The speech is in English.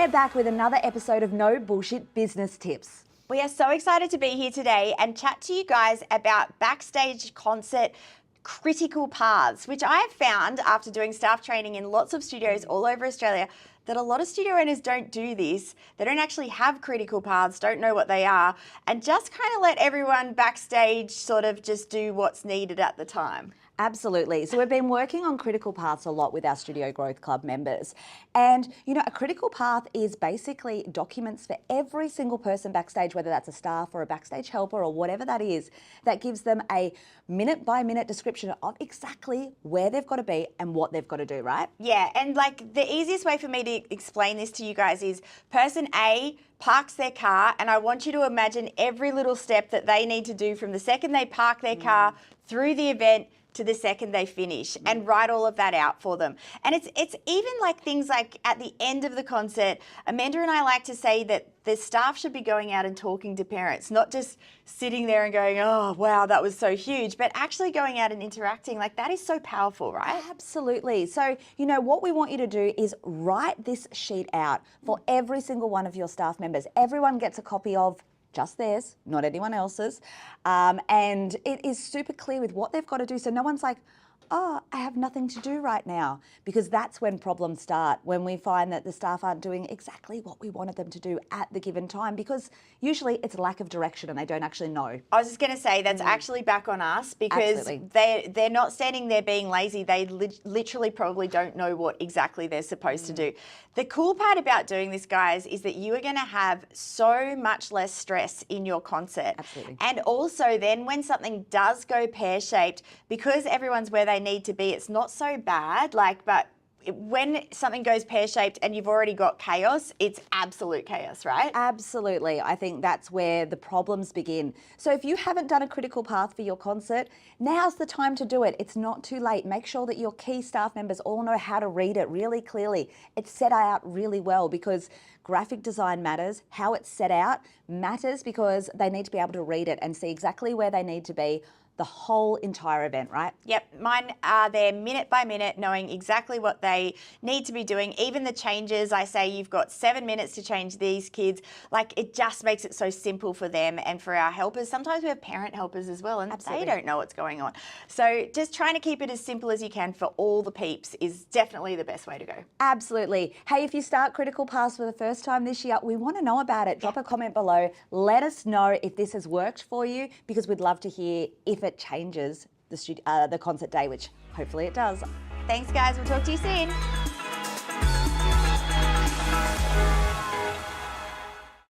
We're back with another episode of No Bullshit Business Tips. We are so excited to be here today and chat to you guys about backstage concert critical paths, which I have found after doing staff training in lots of studios all over Australia that a lot of studio owners don't do this. They don't actually have critical paths, don't know what they are, and just kind of let everyone backstage sort of just do what's needed at the time. Absolutely. So we've been working on critical paths a lot with our Studio Growth Club members. And, you know, a critical path is basically documents for every single person backstage, whether that's a staff or a backstage helper or whatever that is, that gives them a minute-by-minute description of exactly where they've got to be and what they've got to do, right? Yeah, and like the easiest way for me to explain this to you guys is person A parks their car, and I want you to imagine every little step that they need to do from the second they park their car through the event to the second they finish, and write all of that out for them. And it's even like things like at the end of the concert, Amanda and I like to say that the staff should be going out and talking to parents, not just sitting there and going, oh, wow, that was so huge, but actually going out and interacting. Like, that is so powerful, right? Absolutely. So, you know, what we want you to do is write this sheet out for every single one of your staff members. Everyone gets a copy of just theirs, not anyone else's. And it is super clear with what they've got to do. So no one's like, oh, I have nothing to do right now, because that's when problems start, when we find that the staff aren't doing exactly what we wanted them to do at the given time, because usually it's a lack of direction and they don't actually know. I was just going to say that's actually back on us, because they're not standing there being lazy. They literally probably don't know what exactly they're supposed to do. The cool part about doing this, guys, is that you are going to have so much less stress in your concert. Absolutely. And also then when something does go pear-shaped, because everyone's where they need to be, it's not so bad, but when something goes pear-shaped and you've already got chaos, it's absolute chaos, right? Absolutely. I think that's where the problems begin. So if you haven't done a critical path for your concert, now's the time to do it. It's not too late. Make sure that your key staff members all know how to read it really clearly. It's set out really well, because graphic design matters. How it's set out matters, because they need to be able to read it and see exactly where they need to be the whole entire event, right? Yep, mine are there minute by minute, knowing exactly what they need to be doing. Even the changes, I say you've got 7 minutes to change these kids. Like, it just makes it so simple for them and for our helpers. Sometimes we have parent helpers as well, and they don't know what's going on. So just trying to keep it as simple as you can for all the peeps is definitely the best way to go. Absolutely. Hey, if you start critical paths for the first time this year, we want to know about it. Drop a comment below. Let us know if this has worked for you, because we'd love to hear if it changes the concert day, which hopefully it does. Thanks, guys. We'll talk to you soon.